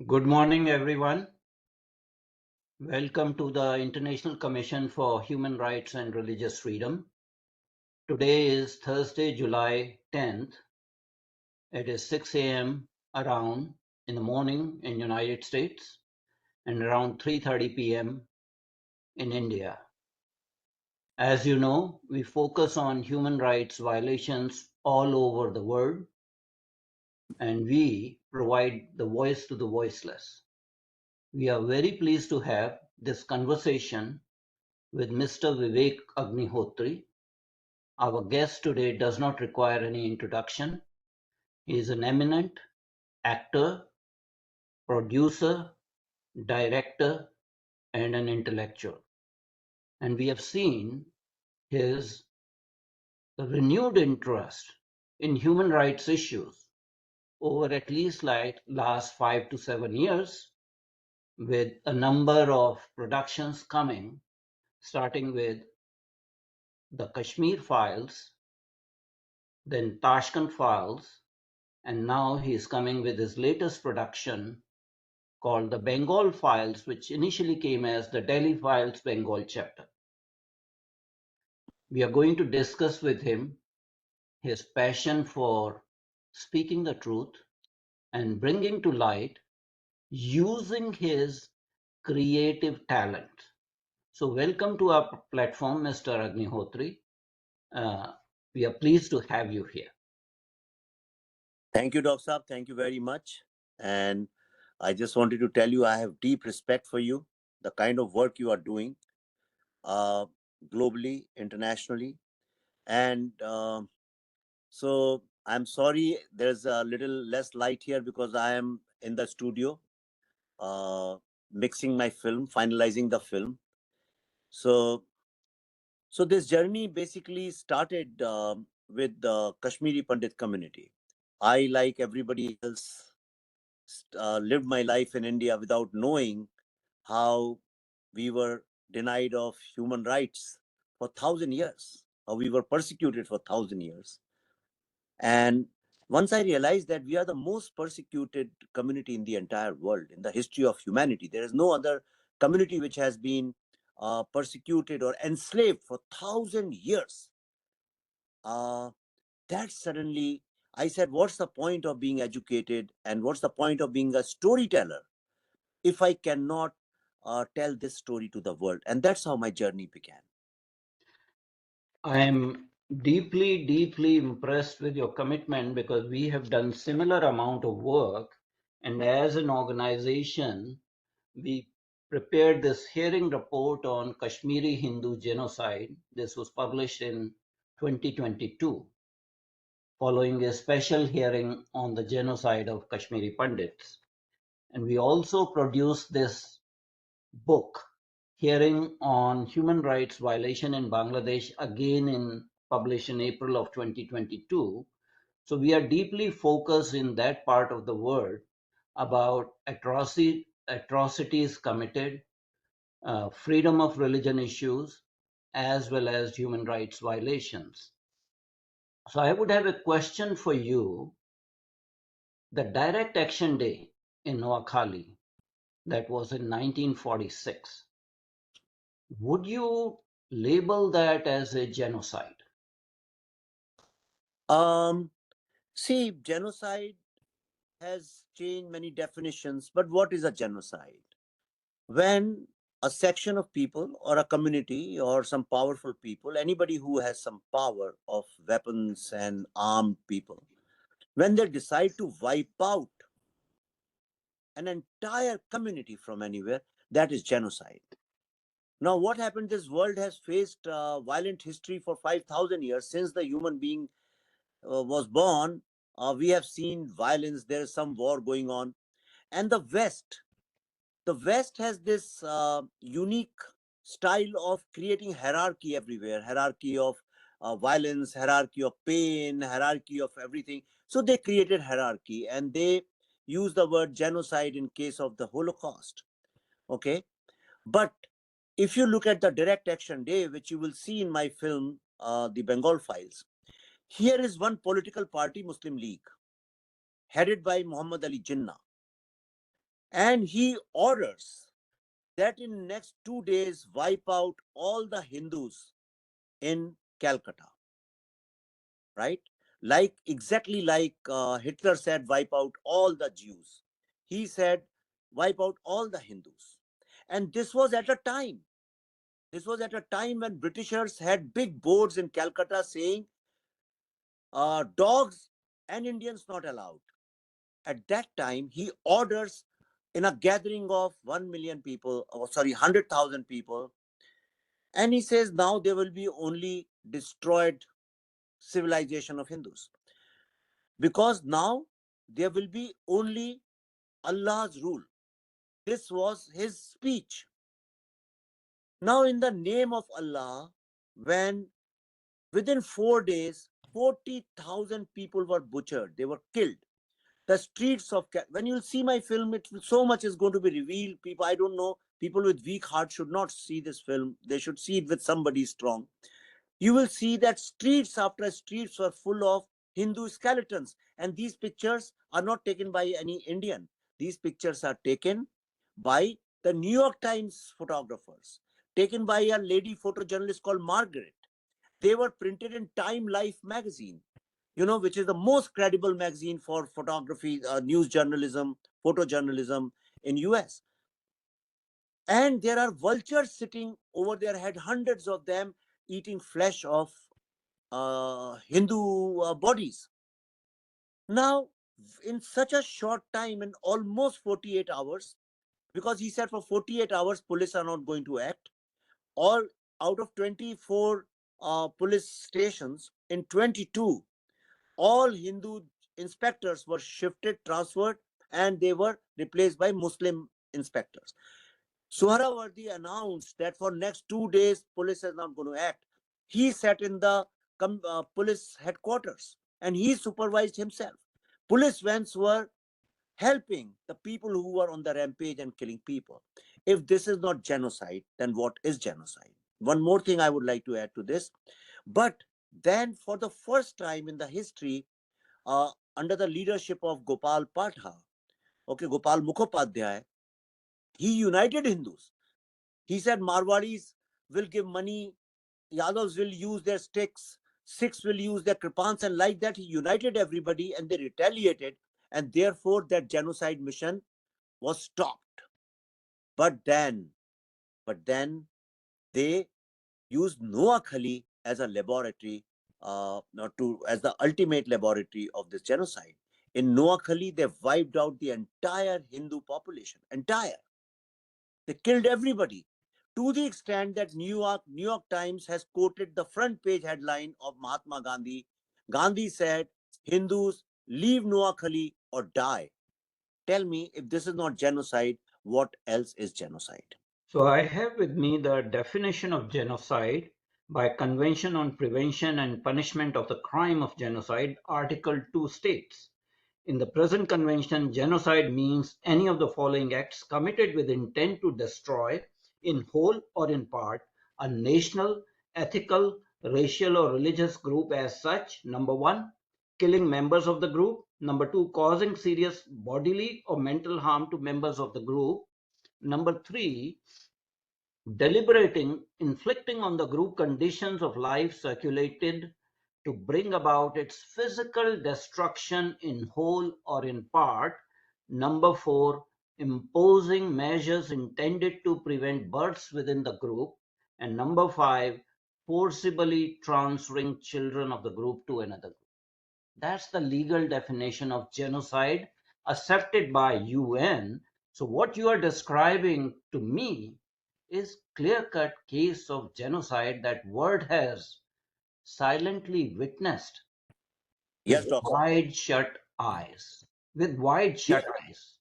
Good morning, everyone. Welcome to the International Commission for Human Rights and Religious Freedom. Today is Thursday, July 10th. It is 6 a.m. around in the morning in United States and around 3:30 p.m. in India. As you know, we focus on human rights violations all over the world, and we provide the voice to the voiceless. We are very pleased to have this conversation with Mr. Vivek Agnihotri. Our guest today does not require any introduction. He is an eminent actor, producer, director, and an intellectual. And we have seen his renewed interest in human rights issues over at least like last 5 to 7 years, with a number of productions coming, starting with the Kashmir Files, then Tashkent Files, and now he is coming with his latest production called the Bengal Files, which initially came as the Delhi Files Bengal chapter. We are going to discuss with him his passion for speaking the truth and bringing to light using his creative talent. So welcome to our platform, Mr. Agnihotri. We are pleased to have you here. Thank you, Dr. Saab. Thank you very much. And I just wanted to tell you I have deep respect for you, the kind of work you are doing uh, globally, internationally. And so I'm sorry there's a little less light here because I am in the studio uh, mixing my film, finalizing the film. So, so this journey basically started with the Kashmiri Pandit community. I, like everybody else, lived my life in India without knowing how we were denied of human rights for 1,000 years, how we were persecuted for 1,000 years. And once I realized that we are the most persecuted community in the entire world, in the history of humanity, there is no other community which has been persecuted or enslaved for 1,000 years. That suddenly I said, what's the point of being educated and what's the point of being a storyteller if I cannot tell this story to the world? And that's how my journey began. I am deeply, deeply impressed with your commitment because we have done similar amount of work, and as an organization, we prepared this hearing report on Kashmiri Hindu genocide. This was published in 2022, following a special hearing on the genocide of Kashmiri Pandits. And we also produced this book, Hearing on Human Rights Violation in Bangladesh, again published in April of 2022. So we are deeply focused in that part of the world about atrocities committed, freedom of religion issues, as well as human rights violations. So I would have a question for you. The Direct Action Day in Noakhali, that was in 1946. Would you label that as a genocide? See, genocide has changed many definitions, but what is a genocide? When a section of people or a community or some powerful people, anybody who has some power of weapons and armed people, when they decide to wipe out an entire community from anywhere, that is genocide. Now, what happened? This world has faced violent history for 5,000 years since the human being was born. We have seen violence. There is some war going on, and the West has this unique style of creating hierarchy everywhere, hierarchy of violence, hierarchy of pain, hierarchy of everything. So they created hierarchy and they use the word genocide in case of the Holocaust. Okay. But if you look at the Direct Action Day, which you will see in my film, The Bengal Files, here is one political party, Muslim League, headed by Muhammad Ali Jinnah. And he orders that in next 2 days wipe out all the Hindus in Calcutta, right? Like exactly like Hitler said, wipe out all the Jews. He said, wipe out all the Hindus. And this was at a time. This was at a time when Britishers had big boards in Calcutta saying, dogs and Indians not allowed. At that time, he orders in a gathering of 1 million people, or sorry, 100,000 people, and he says now there will be only destroyed civilization of Hindus, because now there will be only Allah's rule. This was his speech. Now, in the name of Allah, when within 4 days, 40,000 people were butchered, they were killed. The streets of, when you'll see my film, so much is going to be revealed. People, I don't know, people with weak heart should not see this film. They should see it with somebody strong. You will see that streets after streets were full of Hindu skeletons. And these pictures are not taken by any Indian. These pictures are taken by the New York Times photographers, taken by a lady photojournalist called Margaret. They were printed in Time Life magazine, which is the most credible magazine for photography, news journalism, photojournalism in US. And there are vultures sitting over their head, hundreds of them, eating flesh of Hindu bodies. Now, in such a short time, in almost 48 hours, because he said for 48 hours, police are not going to act, all out of 24 police stations, in 22, all Hindu inspectors were shifted, transferred, and they were replaced by Muslim inspectors. Suhrawardy announced that for next 2 days, police is not going to act. He sat in the police headquarters and he supervised himself. Police vans were helping the people who were on the rampage and killing people. If this is not genocide, then what is genocide? One more thing I would like to add to this. But then, for the first time in the history, under the leadership of Gopal Patha, Gopal Mukhopadhyay, he united Hindus. He said Marwadis will give money, Yadavs will use their sticks, Sikhs will use their kripans, and like that he united everybody and they retaliated, and therefore that genocide mission was stopped. But then they used Noakhali as a laboratory, as the ultimate laboratory of this genocide. In Noakhali, they wiped out the entire Hindu population, entire. They killed everybody, to the extent that New York Times has quoted the front page headline of Mahatma Gandhi. Gandhi said, Hindus, leave Noakhali or die. Tell me, if this is not genocide, what else is genocide? So I have with me the definition of genocide by Convention on Prevention and Punishment of the Crime of Genocide, Article 2 states. In the present convention, genocide means any of the following acts committed with intent to destroy, in whole or in part, a national, ethical, racial or religious group as such. Number one, killing members of the group. Number two, causing serious bodily or mental harm to members of the group. Number three, deliberating, inflicting on the group conditions of life circulated to bring about its physical destruction in whole or in part. Number four, imposing measures intended to prevent births within the group. And number five, forcibly transferring children of the group to another group. That's the legal definition of genocide accepted by UN. So what you are describing to me is clear-cut case of genocide that world has silently witnessed Yes, with doctor. wide shut eyes. With wide shut eyes.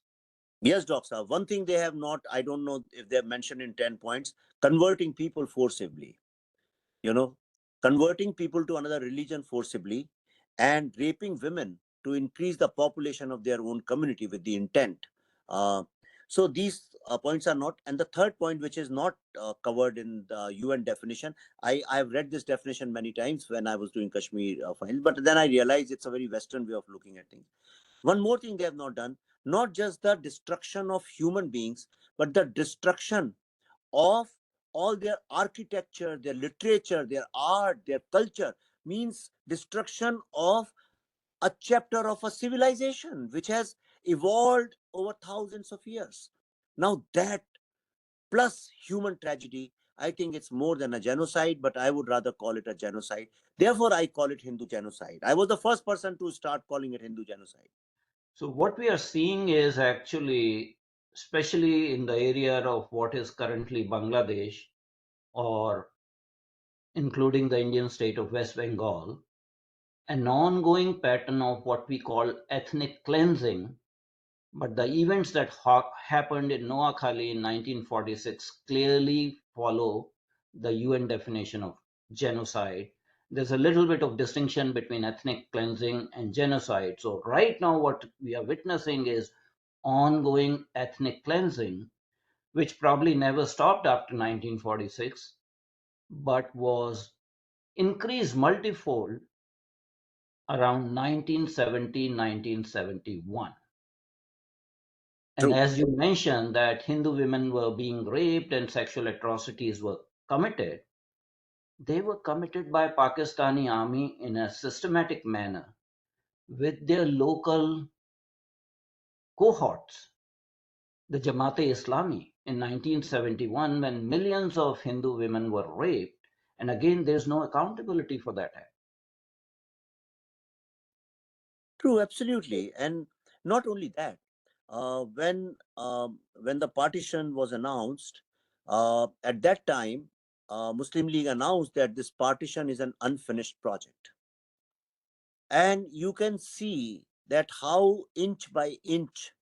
Yes, doctor. One thing they have not, I don't know if they have mentioned in 10 points, converting people forcibly. Converting people to another religion forcibly, and raping women to increase the population of their own community with the intent. So these points are not. And the third point, which is not covered in the UN definition, I've read this definition many times when I was doing Kashmir Files, but then I realized it's a very Western way of looking at things. One more thing they have not done, not just the destruction of human beings, but the destruction of all their architecture, their literature, their art, their culture, means destruction of a chapter of a civilization which has evolved over thousands of years. Now, that plus human tragedy, I think it's more than a genocide, but I would rather call it a genocide. Therefore, I call it Hindu genocide. I was the first person to start calling it Hindu genocide. So what we are seeing is actually, especially in the area of what is currently Bangladesh, or including the Indian state of West Bengal, an ongoing pattern of what we call ethnic cleansing. But the events that happened in Noakhali in 1946 clearly follow the UN definition of genocide. There's a little bit of distinction between ethnic cleansing and genocide. So right now what we are witnessing is ongoing ethnic cleansing, which probably never stopped after 1946, but was increased multifold around 1970-1971. And True. as you mentioned that Hindu women were being raped and sexual atrocities were committed, they were committed by Pakistani army in a systematic manner with their local cohorts, the Jamaat-e-Islami in 1971 when millions of Hindu women were raped. And again, there's no accountability for that act. True, absolutely. And not only that, when the partition was announced, at that time, Muslim League announced that this partition is an unfinished project. And you can see that how inch by inch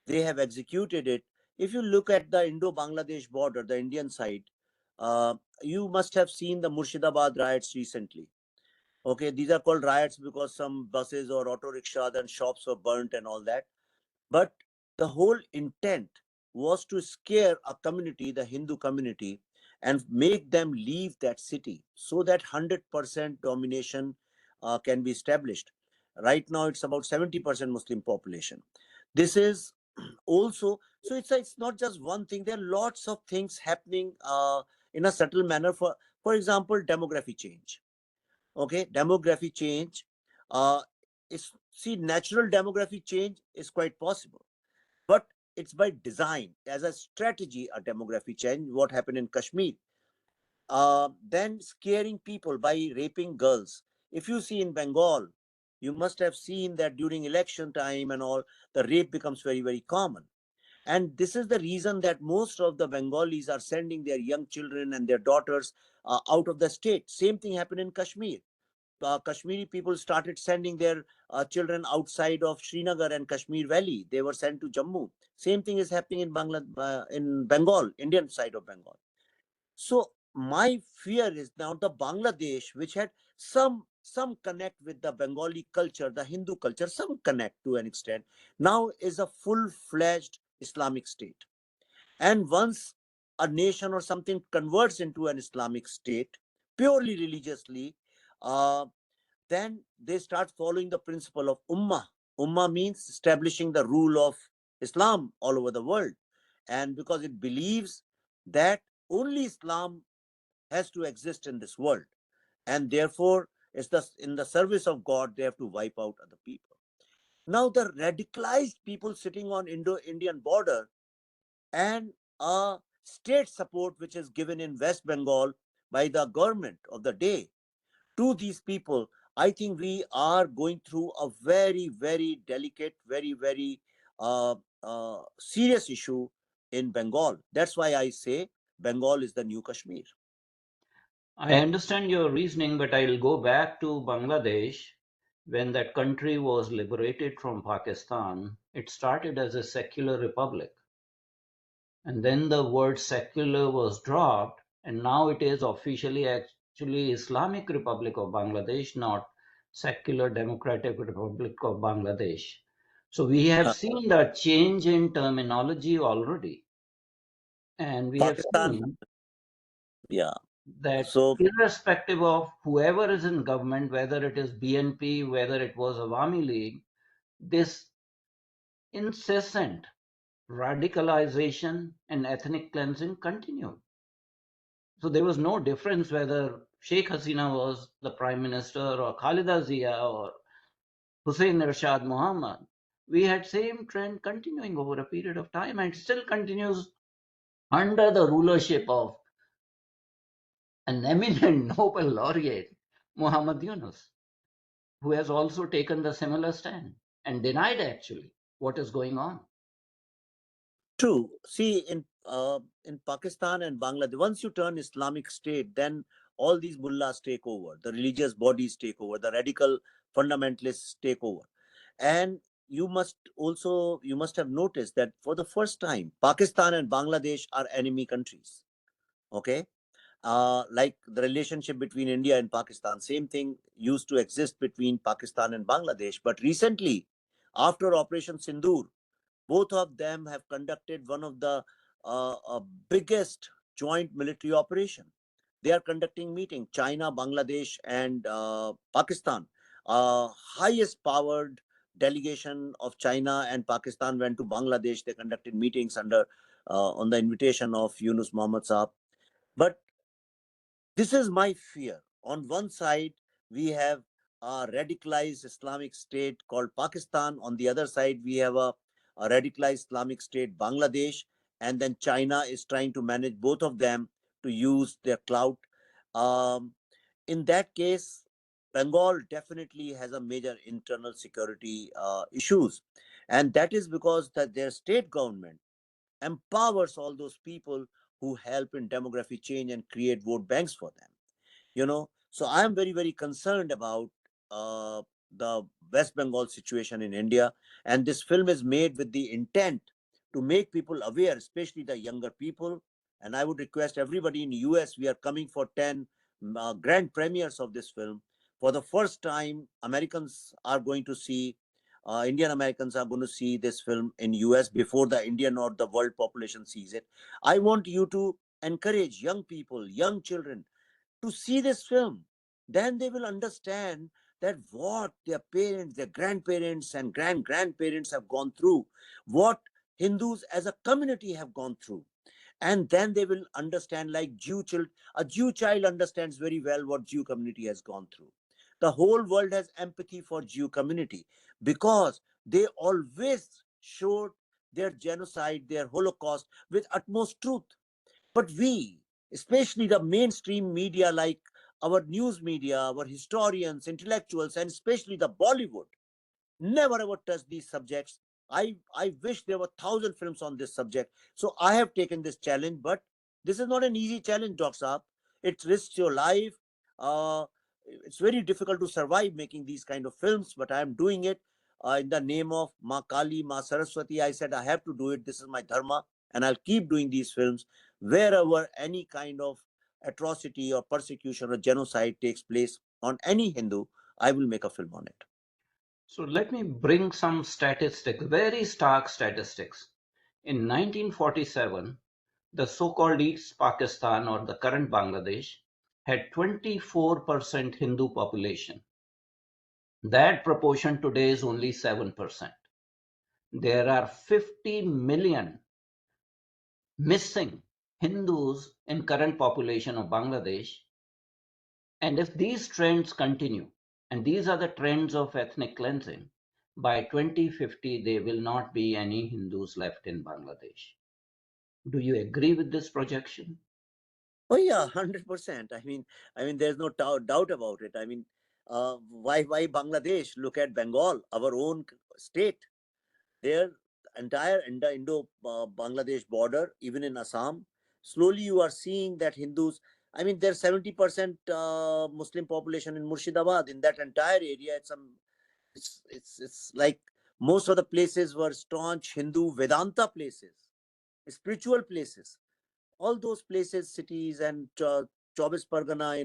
they have executed it. If you look at the Indo-Bangladesh border, the Indian side, you must have seen the Murshidabad riots recently. Okay, these are called riots because some buses or auto rickshaws and shops were burnt and all that. But the whole intent was to scare a community, the Hindu community, and make them leave that city so that 100% domination can be established. Right now, it's about 70% Muslim population. This is also, so it's not just one thing. There are lots of things happening in a subtle manner. For example, demography change. Okay, demography change. Uh, is see natural demography change is quite possible, but it's by design as a strategy. A demography change, what happened in Kashmir, then scaring people by raping girls. If you see in Bengal, you must have seen that during election time and all, the rape becomes very, very common. And this is the reason that most of the Bengalis are sending their young children and their daughters out of the state. Same thing happened in Kashmir. Kashmiri people started sending their children outside of Srinagar and Kashmir Valley. They were sent to Jammu. Same thing is happening in in Bengal, Indian side of Bengal. So my fear is now the Bangladesh, which had some connect with the Bengali culture, the Hindu culture, some connect to an extent, now is a full-fledged Islamic state. And once a nation or something converts into an Islamic state, purely religiously, uh, then they start following the principle of Ummah. Ummah means establishing the rule of Islam all over the world. And because it believes that only Islam has to exist in this world, and therefore it's in the service of God, they have to wipe out other people. Now, the radicalized people sitting on Indo-Indian border and a state support which is given in West Bengal by the government of the day to these people, I think we are going through a very, very delicate, very, very serious issue in Bengal. That's why I say Bengal is the new Kashmir. I understand your reasoning, but I'll go back to Bangladesh. When that country was liberated from Pakistan, it started as a secular republic. And then the word secular was dropped, and now it is officially actually Islamic Republic of Bangladesh, not Secular Democratic Republic of Bangladesh. So we have seen the change in terminology already. And we have Pakistan, seen yeah. that So, irrespective of whoever is in government, whether it is BNP, whether it was Awami League, this incessant radicalization and ethnic cleansing continued. So there was no difference whether Sheikh Hasina was the prime minister or Khalida Zia or Hussein Irshad Muhammad. We had same trend continuing over a period of time, and still continues under the rulership of an eminent Nobel laureate, Muhammad Yunus, who has also taken the similar stand and denied actually what is going on. True. See, in Pakistan and Bangladesh, once you turn Islamic State, then all these mullahs take over, the religious bodies take over, the radical fundamentalists take over, and you must have noticed that for the first time, Pakistan and Bangladesh are enemy countries. Okay, like the relationship between India and Pakistan, same thing used to exist between Pakistan and Bangladesh, but recently, after Operation Sindoor, both of them have conducted one of the biggest joint military operation. They are conducting meeting, China, Bangladesh, and Pakistan. Highest powered delegation of China and Pakistan went to Bangladesh. They conducted meetings under on the invitation of Yunus Muhammad Saab. But this is my fear. On one side, we have a radicalized Islamic state called Pakistan. On the other side, we have a radicalized Islamic state, Bangladesh. And then China is trying to manage both of them to use their clout. Um, in that case, Bengal definitely has a major internal security issues. And that is because that their state government empowers all those people who help in demographic change and create vote banks for them. So I am very, very concerned about uh, the West Bengal situation in India, and this film is made with the intent to make people aware, especially the younger people. And I would request everybody in US, we are coming for 10 grand premieres of this film. For the first time, Americans are going to see Indian Americans are going to see this film in US before the Indian or the world population sees it. I want you to encourage young people, young children to see this film. Then they will understand that what their parents, their grandparents, and grandparents have gone through, what Hindus as a community have gone through. And then they will understand, like a Jew child understands very well what Jew community has gone through. The whole world has empathy for Jew community because they always showed their genocide, their Holocaust with utmost truth. But we, especially the mainstream media like our news media, our historians, intellectuals, and especially the Bollywood, never ever touch these subjects. I wish there were 1,000 films on this subject. So I have taken this challenge, but this is not an easy challenge, Dr. Saab. It risks your life. Uh, it's very difficult to survive making these kind of films, but I am doing it in the name of Ma Kali, Ma Saraswati. I said I have to do it. This is my dharma, and I'll keep doing these films wherever any kind of atrocity or persecution or genocide takes place on any Hindu. I will make a film on it. So let me bring some statistics, very stark statistics. In 1947, the so-called East Pakistan or the current Bangladesh had 24% Hindu population. That proportion today is only 7%. There are 50 million missing Hindus in current population of Bangladesh. And if these trends continue, and these are the trends of ethnic cleansing, by 2050 there will not be any Hindus left in Bangladesh. Do you agree with this projection? Oh yeah, 100%. There's no doubt about it. Why Bangladesh? Look at Bengal, our own state. Their entire Indo-Bangladesh border, even in Assam, slowly you are seeing that Hindus. There's 70% Muslim population in Murshidabad. In that entire area, it's like most of the places were staunch Hindu Vedanta places, spiritual places. All those places, cities, and Chobis Pargana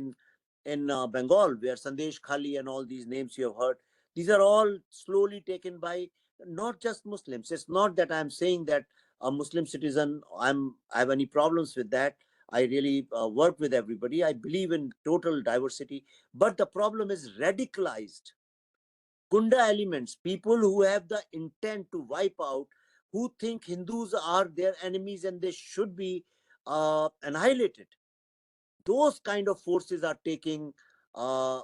in Bengal, where Sandesh Khali and all these names you have heard, these are all slowly taken by not just Muslims. It's not that I'm saying that a Muslim citizen, I have any problems with that. I really work with everybody. I believe in total diversity, but the problem is radicalized Gunda elements, people who have the intent to wipe out, who think Hindus are their enemies and they should be annihilated. Those kind of forces are taking are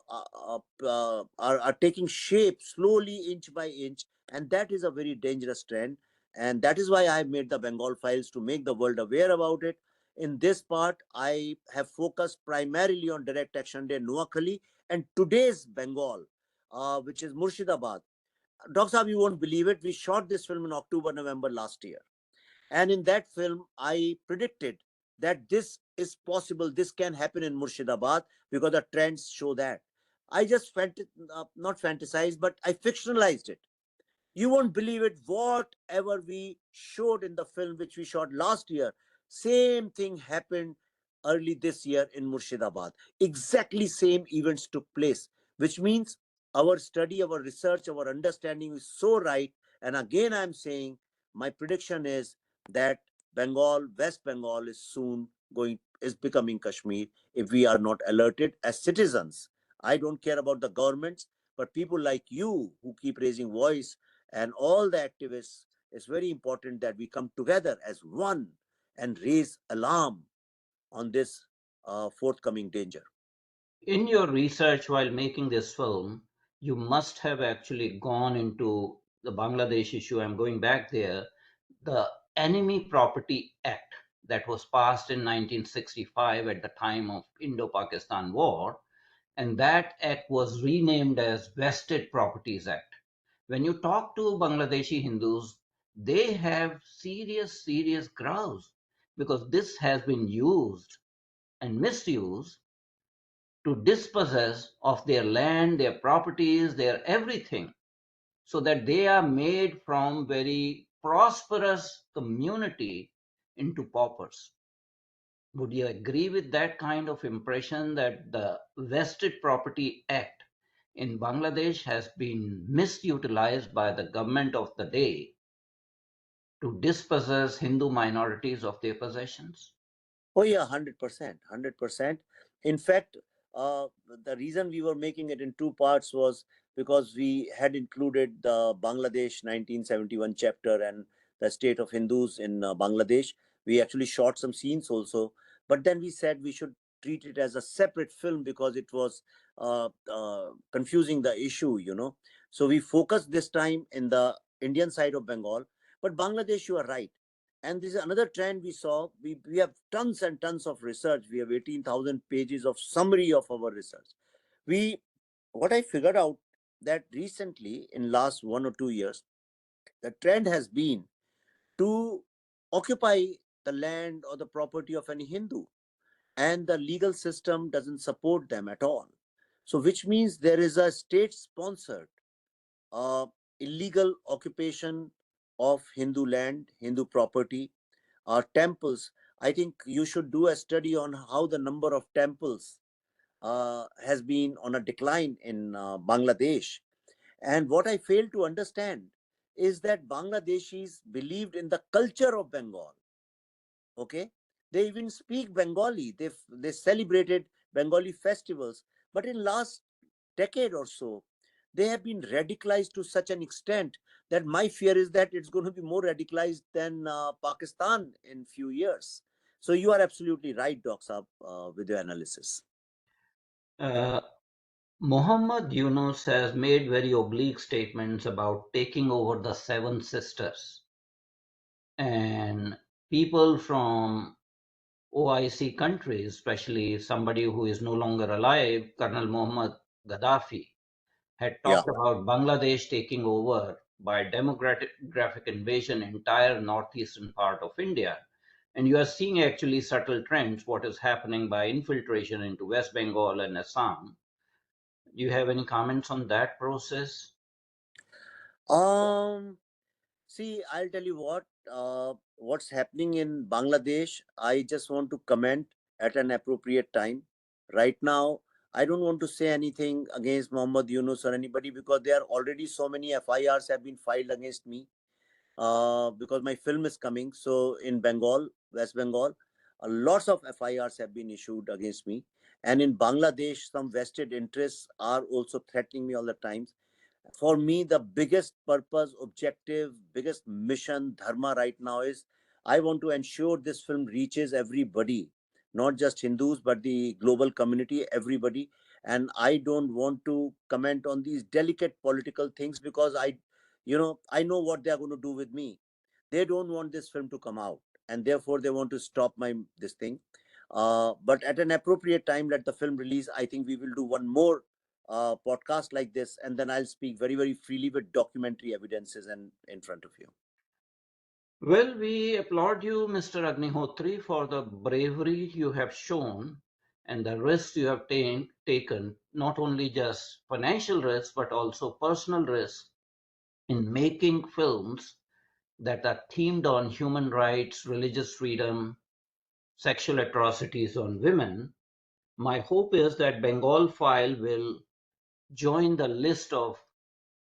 taking shape slowly, inch by inch, and that is a very dangerous trend. And that is why I made the Bengal Files, to make the world aware about it. In this part, I have focused primarily on direct action day Noakhali and today's Bengal, which is Murshidabad. Dr. Saab, you won't believe it. We shot this film in October, November last year. And in that film, I predicted that this is possible, this can happen in Murshidabad, because the trends show that. I just not fantasized, but I fictionalized it. You won't believe it. Whatever we showed in the film, which we shot last year, same thing happened early this year in Murshidabad. Exactly same events took place, which means our study, our research, our understanding is so right. And again, I'm saying my prediction is that Bengal, West Bengal is soon is becoming Kashmir if we are not alerted as citizens. I don't care about the governments, but people like you who keep raising voice and all the activists, it's very important that we come together as one and raise alarm on this forthcoming danger. In your research while making this film, you must have actually gone into the Bangladesh issue. I'm going back there. The Enemy Property Act that was passed in 1965 at the time of Indo-Pakistan War, and that act was renamed as Vested Properties Act. When you talk to Bangladeshi Hindus, they have serious grouse because this has been used and misused to dispossess of their land, their properties, their everything, so that they are made from very prosperous community into paupers. Would you agree with that kind of impression that the Vested Property Act in Bangladesh has been misutilized by the government of the day to dispossess Hindu minorities of their possessions? Oh yeah, 100%, 100%. In fact, uh, the reason we were making it in two parts was because we had included the Bangladesh 1971 chapter and the state of Hindus in Bangladesh. We actually shot some scenes also, but then we said we should treat it as a separate film because it was confusing the issue, you know. So we focused this time in the Indian side of Bengal, but Bangladesh, you are right. And this is another trend we saw. We have tons and tons of research. We have 18,000 pages of summary of our research. We, what I figured out that recently in last 1 or 2 years, the trend has been to occupy the land or the property of any Hindu, and the legal system doesn't support them at all. So, which means there is a state-sponsored illegal occupation of Hindu land, Hindu property, temples. I think you should do a study on how the number of temples has been on a decline in Bangladesh. And what I fail to understand is that Bangladeshis believed in the culture of Bengal. Okay, they even speak Bengali. They celebrated Bengali festivals, but in last decade or so, they have been radicalized to such an extent that my fear is that it's going to be more radicalized than Pakistan in few years. So you are absolutely right, Doc Saab, with your analysis. Uh, Muhammad Yunus has made very oblique statements about taking over the Seven Sisters. And people from OIC countries, especially somebody who is no longer alive, Colonel Muhammad Gaddafi, had Yeah. talked about Bangladesh taking over by demographic invasion entire northeastern part of India. And you are seeing actually subtle trends, what is happening by infiltration into West Bengal and Assam. Do you have any comments on that process? Um. See, I'll tell you what's happening in Bangladesh. I just want to comment at an appropriate time. Right now, I don't want to say anything against Muhammad Yunus or anybody because there are already so many FIRs have been filed against me because my film is coming. So in Bengal, West Bengal, lots of FIRs have been issued against me. And in Bangladesh, some vested interests are also threatening me all the time. For me, the biggest purpose, objective, biggest mission, dharma right now is I want to ensure this film reaches everybody, not just Hindus, but the global community, everybody. And I don't want to comment on these delicate political things because I know what they are going to do with me. They don't want this film to come out, and therefore they want to stop my this thing. But at an appropriate time, let the film release. I think we will do one more podcast like this, and then I'll speak very, very freely with documentary evidences and in front of you. Well, we applaud you, Mr. Agnihotri, for the bravery you have shown and the risks you have taken, not only just financial risks, but also personal risks in making films that are themed on human rights, religious freedom, sexual atrocities on women. My hope is that Bengal File will join the list of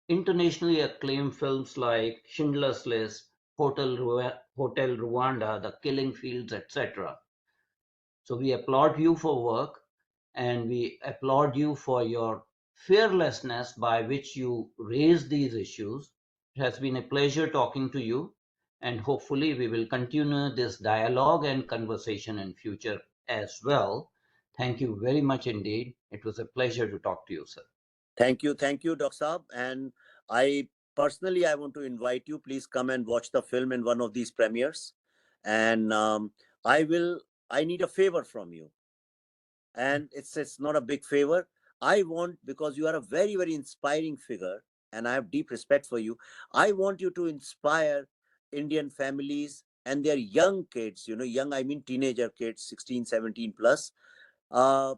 internationally acclaimed films like Schindler's List, Hotel Rwanda, The Killing Fields, etc. So we applaud you for work, and we applaud you for your fearlessness by which you raise these issues. It has been a pleasure talking to you, and hopefully we will continue this dialogue and conversation in future as well. Thank you very much indeed. It was a pleasure to talk to you, sir. Thank you, Dr. Saab. And I personally, I want to invite you. Please come and watch the film in one of these premieres. And I need a favor from you. And it's not a big favor. I want, because you are a very, very inspiring figure, and I have deep respect for you. I want you to inspire Indian families and their young kids, young, I mean teenager kids, 16, 17 plus. I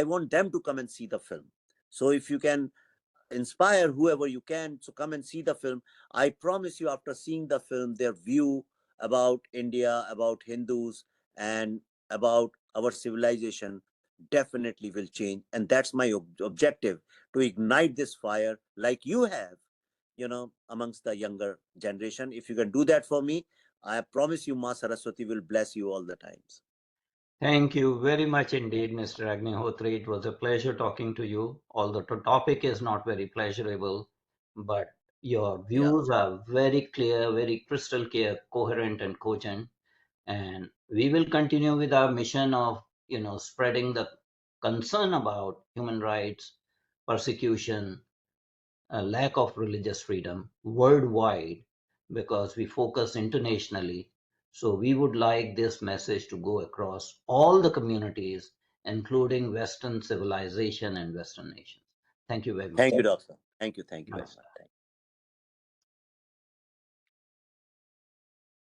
want them to come and see the film. So if you can inspire whoever you can, so come and see the film. I promise you, after seeing the film, their view about India, about Hindus, and about our civilization definitely will change. And that's my objective, to ignite this fire like you have, amongst the younger generation. If you can do that for me, I promise you, Ma Saraswati will bless you all the times. Thank you very much indeed, Mr. Agnihotri. It was a pleasure talking to you. Although the topic is not very pleasurable, but your Yeah. views are very clear, very crystal clear, coherent and cogent. And we will continue with our mission of, spreading the concern about human rights, persecution, a lack of religious freedom worldwide, because we focus internationally. So we would like this message to go across all the communities, including Western civilization and Western nations. Thank you very much. Thank you, Doctor. Thank you. Thank you very Namaskar. much. Thank you.